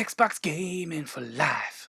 Xbox gaming for life.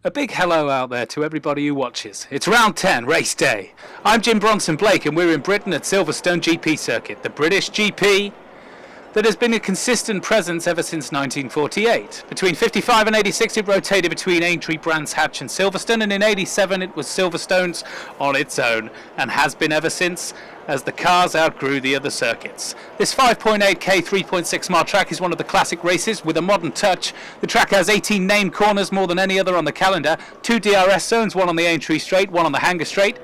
A big hello out there to everybody who watches. It's round 10, race day. I'm Jim Bronson Blake and we're in Britain at Silverstone GP circuit, the British GP that has been a consistent presence ever since 1948. Between 55 and 86 it rotated between Aintree, Brands Hatch and Silverstone, and in 87 it was Silverstone's on its own and has been ever since, as the cars outgrew the other circuits. This 5.8k 3.6 mile track is one of the classic races with a modern touch. The track has 18 named corners, more than any other on the calendar, 2 DRS zones, one on the Aintree straight, one on the Hanger straight.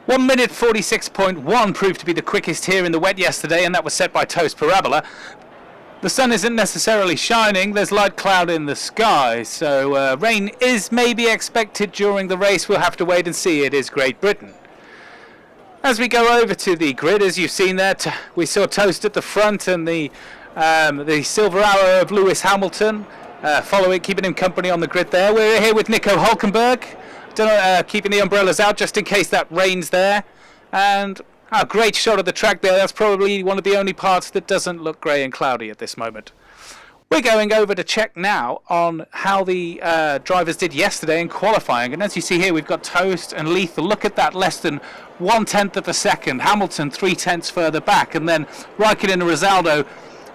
1 minute 46.1 proved to be the quickest here in the wet yesterday, and that was set by ToastParabola. The sun isn't necessarily shining, there's light cloud in the sky, so rain is maybe expected during the race. We'll have to wait and see. It is Great Britain. As we go over to the grid, as you've seen there, we saw Toast at the front and the silver hour of Lewis Hamilton following, keeping him company on the grid there. We're here with Nico Hulkenberg, keeping the umbrellas out just in case that rains there. And a great shot of the track there. That's probably one of the only parts that doesn't look grey and cloudy at this moment. We're going over to check now on how the drivers did yesterday in qualifying. And as you see here, we've got Toast and Lethal. Look at that, less than 1/10 of a second. Hamilton 3/10 further back. And then Raikkonen and Rizaldo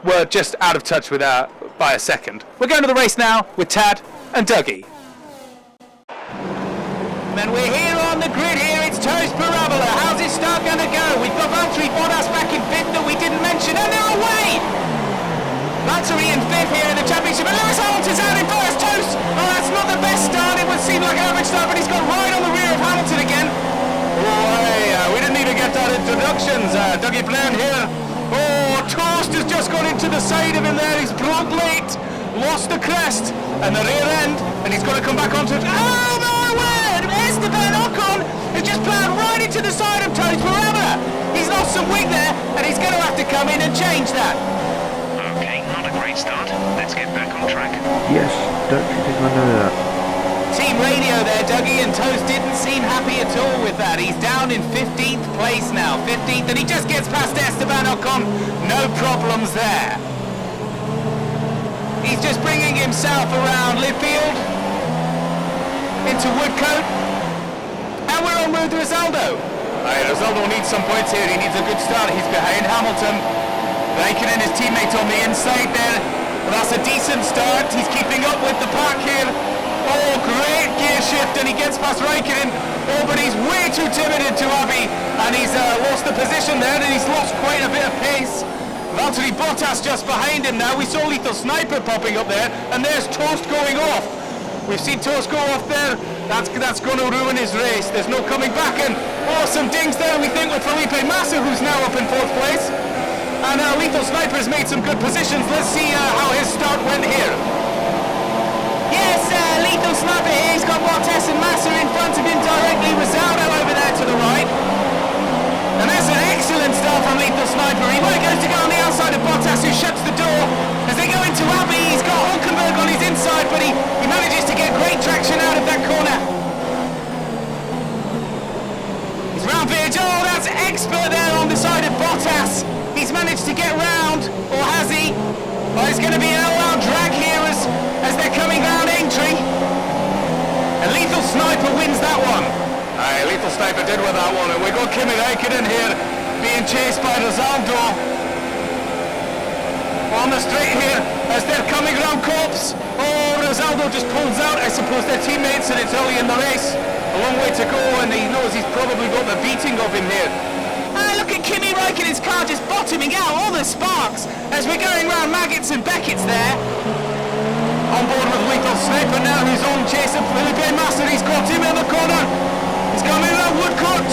were just out of touch with by a second. We're going to the race now with Tad and Dougie. And we're here on the grid here. It's ToastParabola. How's this start going to go? We've got Valtteri Bottas back in fifth that we didn't mention. And they're away! Valtteri in fifth here in the championship, and Lewis Hamilton's out in first. Toast! Oh, that's not the best start. It would seem like an average start, but he's got right on the rear of Hamilton again. Oh, we didn't even get that introductions. Dougie playing here. Oh, Toast has just gone into the side of him there. He's broke late, lost the crest and the rear end, and he's got to come back onto it. Oh my word! Esteban Ocon has just plowed right into the side of ToastParabola. He's lost some wing there, and he's going to have to come in and change that. Okay, not a great start. Let's get back on track. Yes, don't you think I know that? Team radio there, Dougie, and Toast didn't seem happy at all with that. He's down in 15th place now, 15th, and he just gets past Esteban Ocon. No problems there. He's just bringing himself around Lidfield into Woodcote, and we're en route to Rizaldo. Rizaldo needs some points here. He needs a good start. He's behind Hamilton. Raikkonen and his teammate on the inside there. But that's a decent start. He's keeping up with the pack here. Oh, great gear shift, and he gets past Raikkonen. Oh, but he's way too timid into Abbey, and he's lost the position there, and he's lost quite a bit of pace. Valtteri Bottas just behind him now. We saw Lethal Sniper popping up there, and there's Toast going off. We've seen Toast go off there. That's going to ruin his race. There's no coming back, and oh, some dings there, we think, with Felipe Massa, who's now up in 4th place. And Lethal Sniper's made some good positions. Let's see how his start went here. Yes, Lethal Sniper here. He's got Bottas and Massa in front of him directly. Rizaldo over there to the right. And that's an excellent start from Lethal Sniper. He goes to go on the outside of Bottas, who shuts the door. As they go into Abbey, he's got Hulkenberg on his inside, but he manages to get great traction out of that corner. He's round Vidge. Oh, that's expert there on the side of Bottas. He's managed to get round, or has he? Oh, it's going to be an all-out drag did with that one. And we got Kimi Räikkönen here being chased by Rizaldo on the straight here as they're coming round Corps. Oh, Rizaldo just pulls out. I suppose they're teammates and it's early in the race. A long way to go, and he knows he's probably got the beating of him here. Look at Kimi Räikkönen's car just bottoming out, all the sparks as we're going round Maggots and Beckett's there. On board with Lethal Sniper now, who's on chasing Felipe Massa. He's got him in the corner. He's coming around Woodcourt.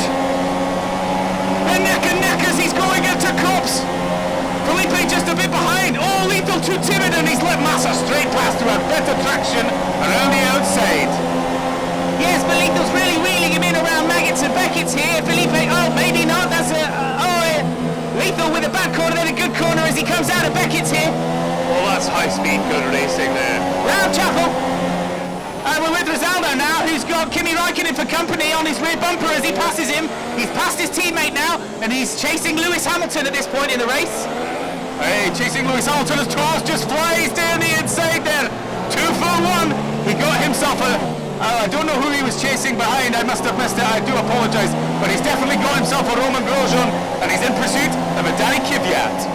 They're neck and neck as he's going into Cops. Felipe just a bit behind. Oh, Lethal too timid, and he's let Massa straight past to have better traction around the outside. Yes, but Lethal's really reeling him in around Maggots and Beckett's here. Felipe, oh, maybe not. That's Lethal with a bad corner, then a good corner as he comes out of Beckett's here. Well, that's high-speed good racing there. Round Chapel. We're with Rizaldo now, who's got Kimi Räikkönen for company on his rear bumper as he passes him. He's passed his teammate now, and he's chasing Lewis Hamilton at this point in the race. Hey, chasing Lewis Hamilton as Toast just flies down the inside there. 2 for 1. He got himself I don't know who he was chasing behind. I must have missed it. I do apologise. But he's definitely got himself a Roman Grosjean, and he's in pursuit of a Danny Kvyat.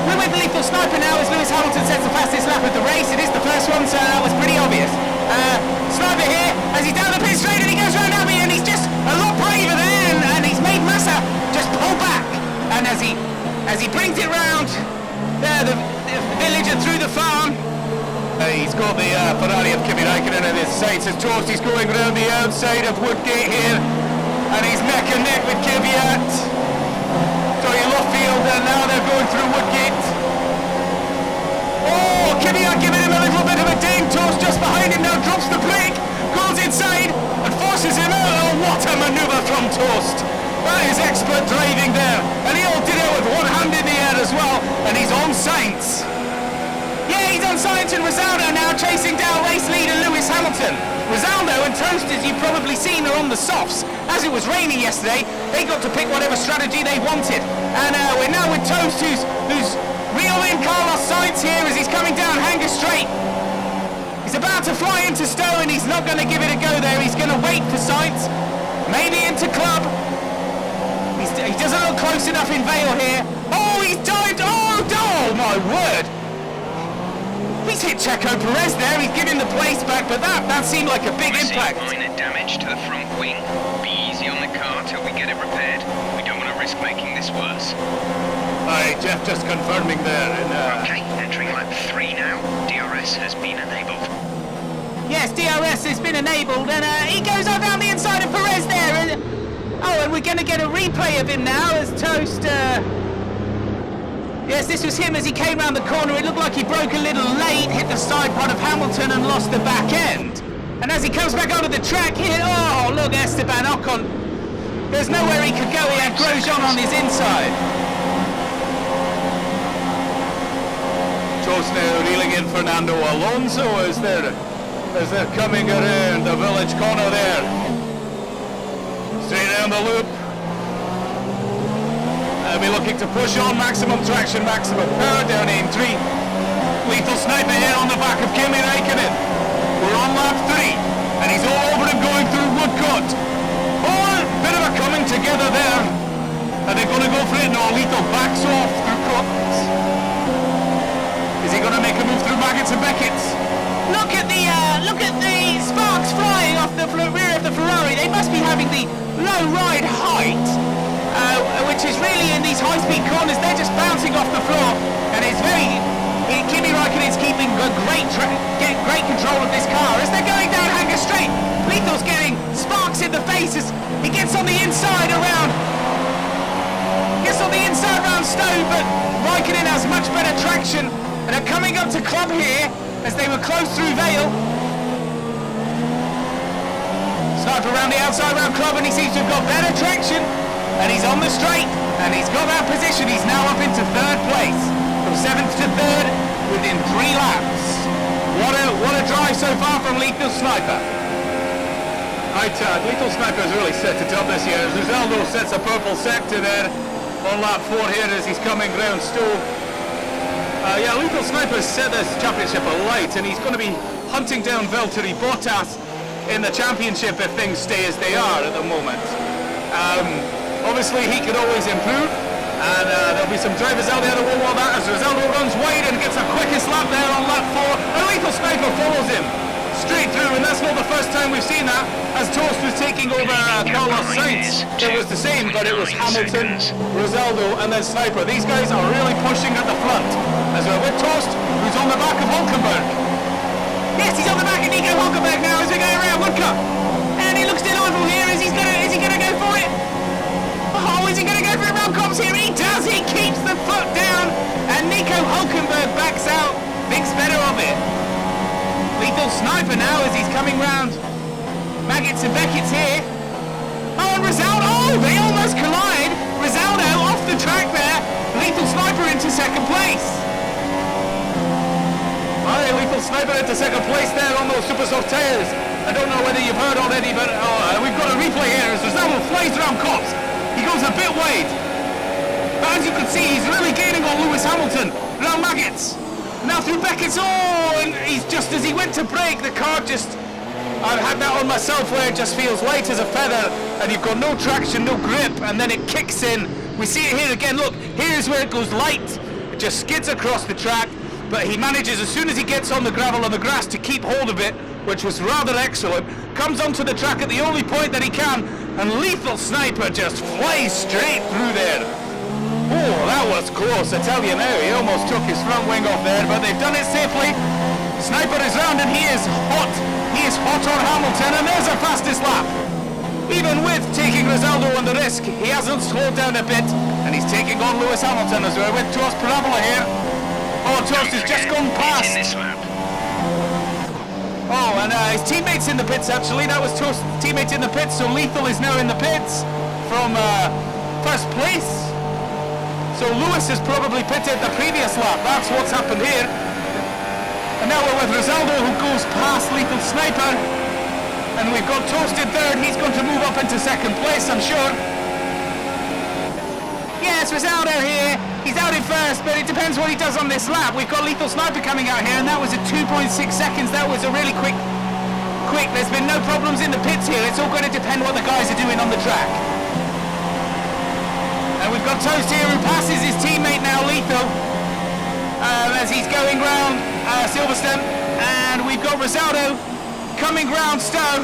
We're with Lethal Sniper now as Lewis Hamilton sets the fastest lap of the race. It is the first one, so that was pretty obvious. Sniper here as he's down the pit straight and he goes round Abbey, and he's just a lot braver there, and he's made Massa just pull back. And as he brings it round there, the village and through the farm, he's got the Ferrari of Kimi Räikkönen at his sights as Toast. He's going round the outside of Woodgate here, and he's neck and neck with Kvyat. Sorry, Luffield, and now they're going through Woodgate. Oh, Kvyat giving him a little bit of a ding. Toast just behind him now, drops the brake, goes inside and forces him out. Oh, what a manoeuvre from Toast. That is expert driving there, and he all did it with one hand in the air as well, and he's on Sainz. Yeah, he's on Sainz, and Rizaldo now chasing down race leader Lewis Hamilton. Rizaldo and Toast, as you've probably seen, are on the softs. As it was raining yesterday, they got to pick whatever strategy they wanted. And we're now with Toast, who's reeled in Carlos Sainz here as he's coming down Hanger Straight. He's about to fly into Stowe, and he's not going to give it a go there. He's going to wait for Sainz, maybe into Club. He doesn't look close enough in Vale here. Oh, he's dived. Oh, my word. He's hit Checo Perez there. He's giving the place back, but that seemed like a big impact. Minor damage to the front wing. Be easy on the car till we get it repaired. We don't want to risk making this worse. Alright, Jeff just confirming there. Okay, entering lap 3 now. DRS has been enabled. Yes, DRS has been enabled, and he goes on down the inside of Perez there. And we're going to get a replay of him now as Toast. Yes, this was him as he came round the corner. It looked like he broke a little late, hit the side pod of Hamilton and lost the back end. And as he comes back onto the track here, oh, look, Esteban Ocon. There's nowhere he could go. He had Grosjean on his inside. Toast now reeling in Fernando Alonso as they're coming around the village corner there. Straight down the loop. They'll be looking to push on maximum traction, maximum power down in 3. Lethal Sniper here on the back of Kimi Räikkönen. We're on lap 3, and he's all over him going through Woodcourt. Oh, a bit of a coming together there. Are they going to go for it? No, Lethal backs off through Cots. Is he going to make a move through Maggots and Beckett's? Look at the sparks flying off the rear of the Ferrari. They must be having the low ride height. Which is really in these high-speed corners, they're just bouncing off the floor, and it's Kimi Räikkönen's keeping great control of this car as they're going down Hanger Straight. Lethal's getting sparks in the faces. He gets on the inside around Stowe, but Räikkönen has much better traction, and are coming up to Club here as they were close through Vale. Sniper around the outside around Club, and he seems to have got better traction. And he's on the straight, and he's got that position. He's now up into 3rd place, from 7th to 3rd, within 3 laps. What a drive so far from Lethal Sniper. Right, Lethal Sniper's really set it up this year. Rizaldo sets a purple sector there on lap 4 here as he's coming round Stowe. Yeah, Lethal Sniper's set this championship alight, and he's going to be hunting down Valtteri Bottas in the championship if things stay as they are at the moment. Obviously, he could always improve, and there'll be some drivers out there that won't want that as Rizaldo runs wide and gets a quickest lap there on lap 4. A lethal sniper follows him straight through, and that's not the first time we've seen that, as Toast was taking over Carlos Sainz. It was the same, but it was Hamilton, Rizaldo, and then Sniper. These guys are really pushing at the front, as we're with Toast, who's on the back of Hulkenberg. Yes, he's on the back of Nico Hulkenberg now as we go around Woodcup. And he looks deliverable here. Is he gonna go for it? Oh, is he gonna go for it round Cops here? He does, he keeps the foot down, and Nico Hulkenberg backs out, thinks better of it. Lethal Sniper now as he's coming round. Maggots and Beckett's here. Oh, and Rizaldo, oh, they almost collide. Rizaldo off the track there. Lethal Sniper into second place. Alright, Lethal Sniper into second place there on those super soft tyres. I don't know whether you've heard already, but we've got a replay here as Rizaldo flies around Cops. He goes a bit wide. But as you can see, he's really gaining on Lewis Hamilton. Around Maggots. Now through Beckett's, oh, and he's just as he went to brake, the car just, I've had that on myself where it just feels light as a feather, and you've got no traction, no grip, and then it kicks in. We see it here again, look, here's where it goes light. It just skids across the track, but he manages, as soon as he gets on the gravel and the grass, to keep hold of it, which was rather excellent. Comes onto the track at the only point that he can, and Lethal Sniper just flies straight through there. Oh, that was close, I tell you now. He almost took his front wing off there, but they've done it safely. Sniper is round and he is hot. He is hot on Hamilton, and there's our fastest lap. Even with taking Rizaldo on the risk, he hasn't slowed down a bit, and he's taking on Lewis Hamilton as we're with ToastParabola here. Oh, Toast has just gone past. Oh, and his teammates in the pits actually. That was Toast's teammate in the pits, so Lethal is now in the pits from first place. So Lewis has probably pitted the previous lap. That's what's happened here. And now we're with Rizaldo, who goes past Lethal Sniper. And we've got Toast in third. He's going to move up into second place, I'm sure. Yes, Rizaldo here. He's out in first, but it depends what he does on this lap. We've got Lethal Sniper coming out here, and that was at 2.6 seconds. That was a really quick. There's been no problems in the pits here. It's all going to depend what the guys are doing on the track. And we've got Toast here who passes his teammate now, Lethal, as he's going round Silverstone. And we've got Rizaldo coming round Stowe.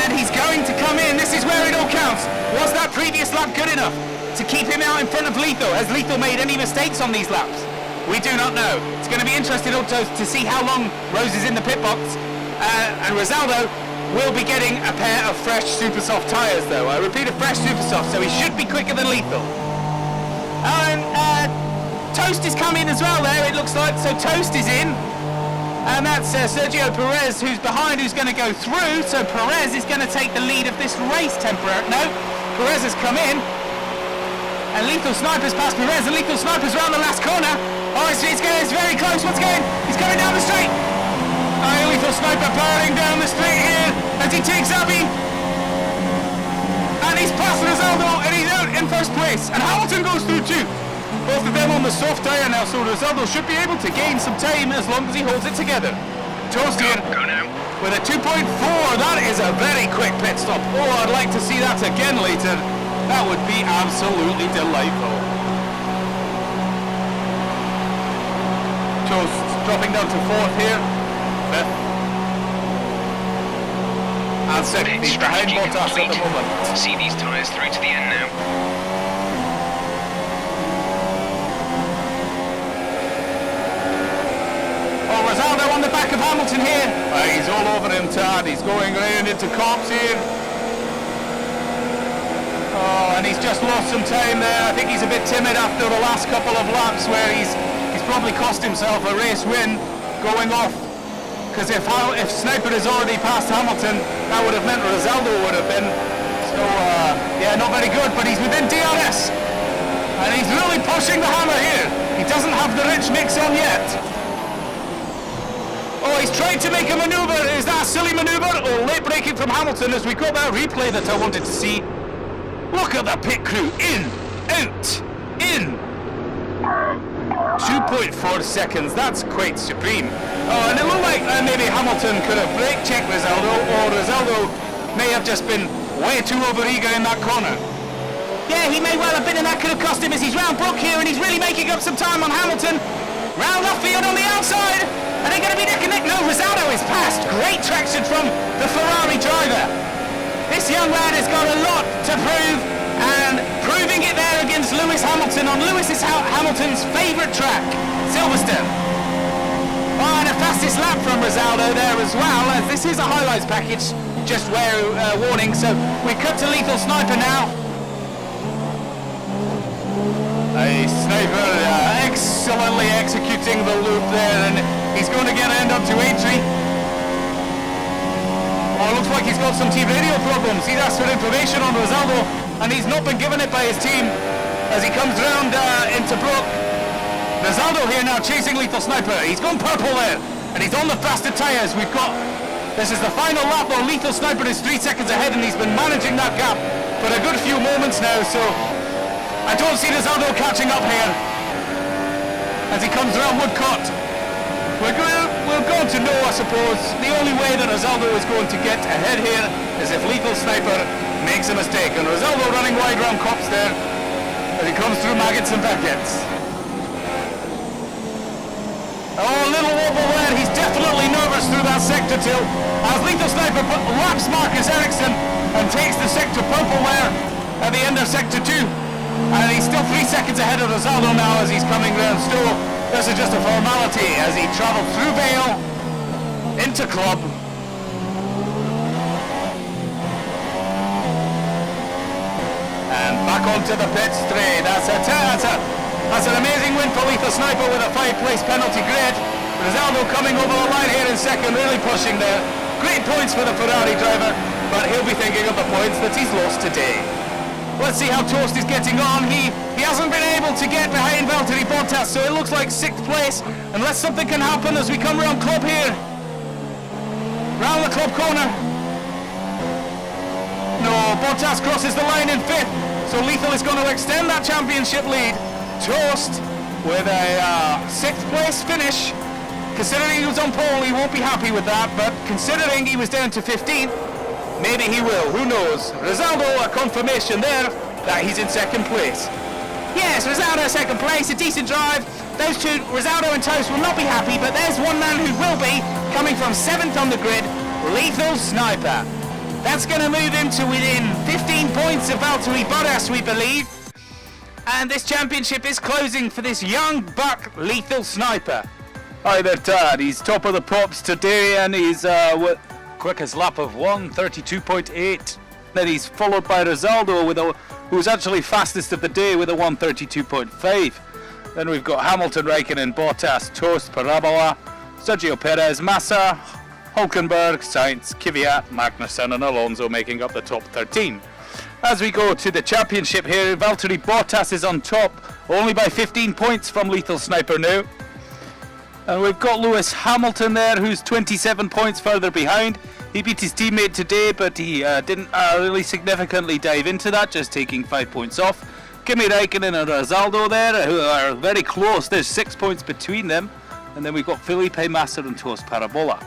And he's going to come in. This is where it all counts. Was that previous lap good enough to keep him out in front of Lethal? Has Lethal made any mistakes on these laps? We do not know. It's going to be interesting also to see how long Rose is in the pit box. And Rizaldo will be getting a pair of fresh super soft tyres though. I repeat, a fresh super soft, so he should be quicker than Lethal. And Toast is coming as well there, it looks like. So Toast is in. And that's Sergio Perez who's behind, who's going to go through. So Perez is going to take the lead of this race temporarily. No, Perez has come in. And Lethal Sniper's past Perez, and Lethal Sniper's round the last corner. Oh, it's very close. What's going? He's coming down the straight. Oh, Lethal Sniper powering down the straight here as he takes Abby. And he's past Rizaldo, and he's out in first place. And Hamilton goes through too. Both of them on the soft tyre now, so Rizaldo should be able to gain some time as long as he holds it together. Toast here with a 2.4. That is a very quick pit stop. Oh, I'd like to see that again later. That would be absolutely delightful. Toast dropping down to fourth here. Fifth. And sixth. He's behind Bottas at the moment. See these tyres through to the end now. Rizaldo on the back of Hamilton here. He's all over him, Tad. He's going round into Cops here. Oh, and he's just lost some time there. I think he's a bit timid after the last couple of laps where he's probably cost himself a race win going off. Because if Sniper is already past Hamilton, that would have meant Rizaldo would have been. So, yeah, not very good, but he's within DRS. And he's really pushing the hammer here. He doesn't have the rich mix on yet. Oh, he's trying to make a manoeuvre. Is that a silly manoeuvre? Or late braking from Hamilton as we got that replay that I wanted to see. Look at the pit crew. In, out, in. 2.4 seconds. That's quite supreme. Oh, and it looked like maybe Hamilton could have brake checked Rizaldo, or Rizaldo may have just been way too overeager in that corner. Yeah, he may well have been, and that could have cost him as he's round Brook here, and he's really making up some time on Hamilton. Round Luffield on the outside. Are they going to be neck and neck? No, Rosado is past. Great traction from the Ferrari driver. This young lad has got a lot to prove, and proving it there against Lewis Hamilton on Hamilton's favourite track, Silverstone. Oh, and a fastest lap from Rosaldo there as well, as this is a highlights package, just warning. So we cut to Lethal Sniper now. A Sniper excellently executing the loop there, and he's going to end up to entry. Oh, looks like he's got some team radio problems. He's asked for information on Rosaldo, and he's not been given it by his team as he comes round into Brook. Rosaldo here now chasing Lethal Sniper. He's gone purple there, and he's on the faster tyres. This is the final lap where Lethal Sniper is 3 seconds ahead, and he's been managing that gap for a good few moments now, so I don't see Rosaldo catching up here as he comes around Woodcote. We're going to know, I suppose, the only way that Rosaldo is going to get ahead here is if Lethal Sniper makes a mistake. And Rosaldo running wide round Copse there as he comes through maggots and baguettes. Oh, a little wobble there. He's definitely nervous through that sector till as Lethal Sniper laps Marcus Ericsson and takes the sector purple there at the end of sector 2. And he's still 3 seconds ahead of Rosaldo now as he's coming round Stowe. This is just a formality as he travels through Vale into Club. And back onto the pit straight. That's an amazing win for Lethal Sniper with a 5-place penalty grid. Rosaldo coming over the line here in second, really pushing there. Great points for the Ferrari driver, but he'll be thinking of the points that he's lost today. Let's see how Toast is getting on. He hasn't been able to get behind Valtteri Bottas, so it looks like 6th place, unless something can happen as we come round Club here. Round the Club corner. No, Bottas crosses the line in 5th, so Lethal is going to extend that championship lead. Toast with a 6th place finish. Considering he was on pole, he won't be happy with that, but considering he was down to 15th, maybe he will, who knows. Rosaldo, a confirmation there that he's in 2nd place. Yes, Rosaldo 2nd place, a decent drive. Those two, Rosaldo and Toast, will not be happy, but there's one man who will be, coming from 7th on the grid, Lethal Sniper. That's going to move him to within 15 points of Valtteri Bottas, we believe. And this championship is closing for this young buck, Lethal Sniper. Hi there, Tad. He's top of the pops today, and he's quickest lap of 1:32.8. Then he's followed by Rosaldo who's actually fastest of the day with a 1:32.5. Then we've got Hamilton, Raikkonen, Bottas, Toast, Parabola, Sergio Perez, Massa, Hulkenberg, Sainz, Kvyat, Magnussen and Alonso making up the top 13. As we go to the championship here, Valtteri Bottas is on top, only by 15 points from Lethal Sniper now. And we've got Lewis Hamilton there, who's 27 points further behind. He beat his teammate today, but he didn't really significantly dive into that, just taking 5 points off. Kimi Raikkonen and Rosaldo there, who are very close. There's 6 points between them. And then we've got Felipe Massa and ToastParabola.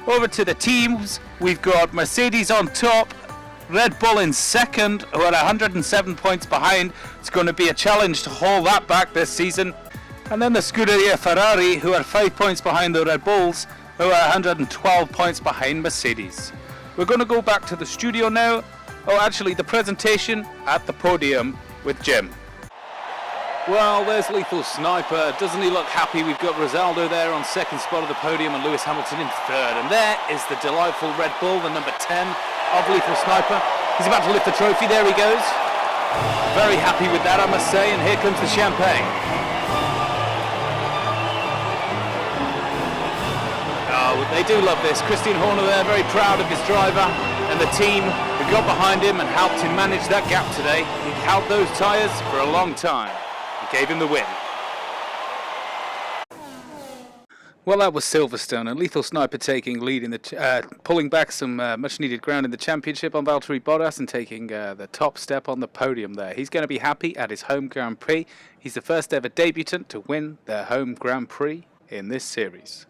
Over to the teams, we've got Mercedes on top, Red Bull in 2nd, who are 107 points behind. It's going to be a challenge to haul that back this season. And then the Scuderia Ferrari, who are 5 points behind the Red Bulls, who are 112 points behind Mercedes. We're going to go back to the studio now. Oh, actually, the presentation at the podium with Jim. Well, there's Lethal Sniper. Doesn't he look happy? We've got Rosaldo there on 2nd spot of the podium and Lewis Hamilton in 3rd. And there is the delightful Red Bull, the number 10 of Lethal Sniper. He's about to lift the trophy. There he goes. Very happy with that, I must say. And here comes the champagne. They do love this. Christian Horner there, very proud of his driver and the team who got behind him and helped him manage that gap today. He held those tyres for a long time and gave him the win. Well, that was Silverstone, and Lethal Sniper taking lead in the pulling back some much needed ground in the championship on Valtteri Bottas and taking the top step on the podium there. He's going to be happy at his home Grand Prix. He's the first ever debutant to win their home Grand Prix in this series.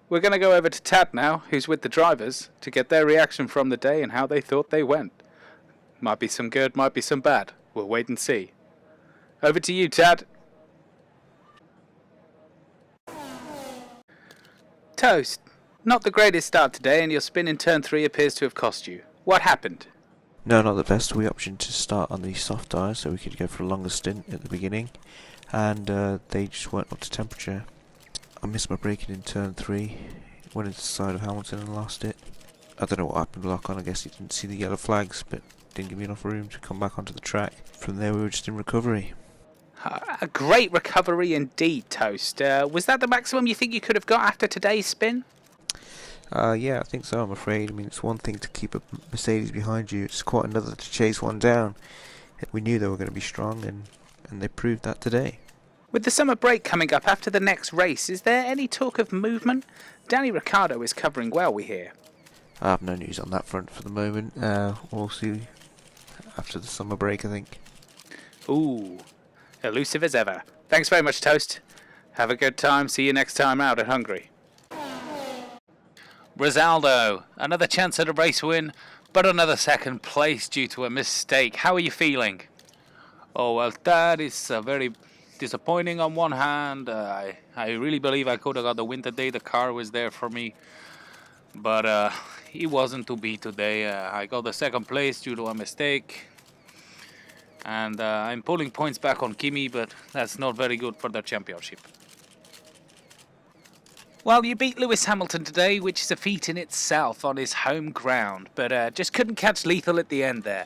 We're going to go over to Tad now, who's with the drivers, to get their reaction from the day and how they thought they went. Might be some good, might be some bad. We'll wait and see. Over to you, Tad. Toast, not the greatest start today, and your spin in turn 3 appears to have cost you. What happened? No, not the best. We optioned to start on the soft tyres so we could go for a longer stint at the beginning, and they just weren't up to temperature. I missed my braking in turn 3, went into the side of Hamilton and lost it. I don't know what happened with lock on. I guess he didn't see the yellow flags, but didn't give me enough room to come back onto the track. From there we were just in recovery. A great recovery indeed, Toast. Was that the maximum you think you could have got after today's spin? Yeah, I think so, I'm afraid. I mean, it's one thing to keep a Mercedes behind you, it's quite another to chase one down. We knew they were going to be strong, and they proved that today. With the summer break coming up after the next race, is there any talk of movement? Danny Ricciardo is covering well, we hear. I have no news on that front for the moment. We'll see after the summer break, I think. Ooh, elusive as ever. Thanks very much, Toast. Have a good time. See you next time out at Hungary. Rizaldo, another chance at a race win, but another second place due to a mistake. How are you feeling? Oh, well, that is very disappointing on one hand. I really believe I could have got the win today. The car was there for me, but it wasn't to be today. I got the second place due to a mistake, and I'm pulling points back on Kimi, but that's not very good for the championship. Well, you beat Lewis Hamilton today, which is a feat in itself on his home ground, but just couldn't catch Lethal at the end there.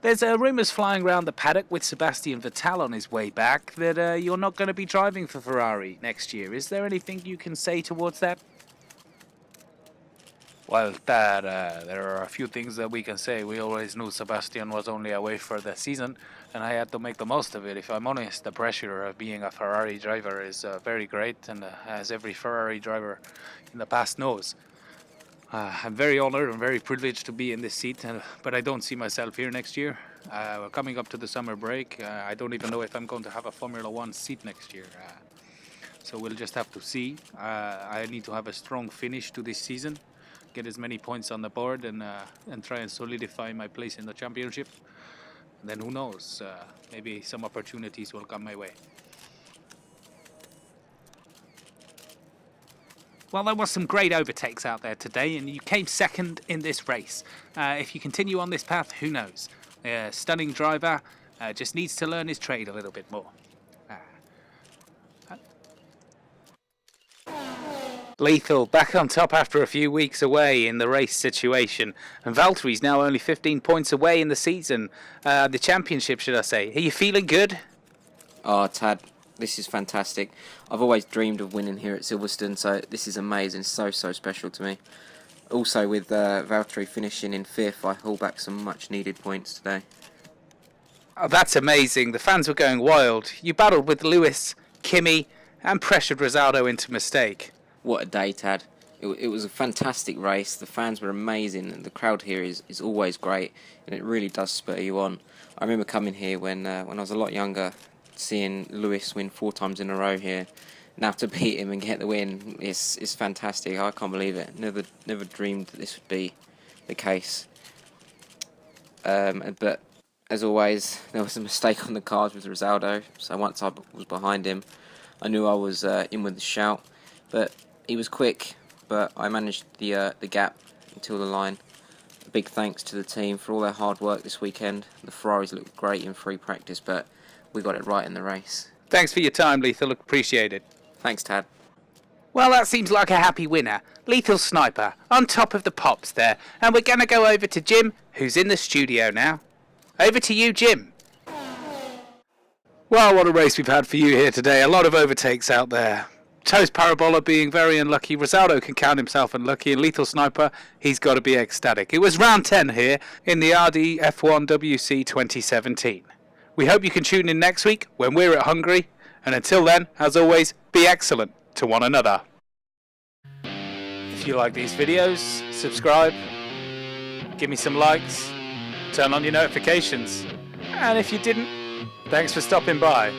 There's rumours flying around the paddock with Sebastian Vettel on his way back that you're not going to be driving for Ferrari next year. Is there anything you can say towards that? Well, there are a few things that we can say. We always knew Sebastian was only away for the season, and I had to make the most of it. If I'm honest, the pressure of being a Ferrari driver is very great, and as every Ferrari driver in the past knows. I'm very honoured and very privileged to be in this seat, but I don't see myself here next year. We're coming up to the summer break. I don't even know if I'm going to have a Formula 1 seat next year. So we'll just have to see. I need to have a strong finish to this season, get as many points on the board, and try and solidify my place in the championship. And then who knows, maybe some opportunities will come my way. Well, there was some great overtakes out there today, and you came second in this race. If you continue on this path, who knows? Stunning driver, just needs to learn his trade a little bit more. Lethal back on top after a few weeks away in the race situation, and Valtteri's now only 15 points away in the season, the championship, should I say. Are you feeling good? Oh, Tad, this is fantastic. I've always dreamed of winning here at Silverstone, so this is amazing. So special to me. Also, with Valtteri finishing in 5th, I haul back some much needed points today. Oh, that's amazing. The fans were going wild. You battled with Lewis, Kimi, and pressured Rizaldo into mistake. What a day, Tad. It was a fantastic race. The fans were amazing, and the crowd here is always great, and it really does spur you on. I remember coming here when I was a lot younger, seeing Lewis win 4 times in a row here. Now to beat him and get the win is fantastic. I can't believe it. Never dreamed that this would be the case. But as always, there was a mistake on the cars with Rizaldo. So once I was behind him, I knew I was in with the shout. But he was quick, but I managed the gap until the line. A big thanks to the team for all their hard work this weekend. The Ferraris looked great in free practice, but we got it right in the race. Thanks for your time, Lethal. Appreciate it. Thanks, Tad. Well, that seems like a happy winner. Lethal Sniper, on top of the pops there. And we're going to go over to Jim, who's in the studio now. Over to you, Jim. Well, what a race we've had for you here today. A lot of overtakes out there. ToastParabola being very unlucky. Rizaldo can count himself unlucky. And Lethal Sniper, he's got to be ecstatic. It was round 10 here in the RDF1WC 2017. We hope you can tune in next week when we're at Hungary. And until then, as always, be excellent to one another. If you like these videos, subscribe, give me some likes, turn on your notifications. And if you didn't, thanks for stopping by.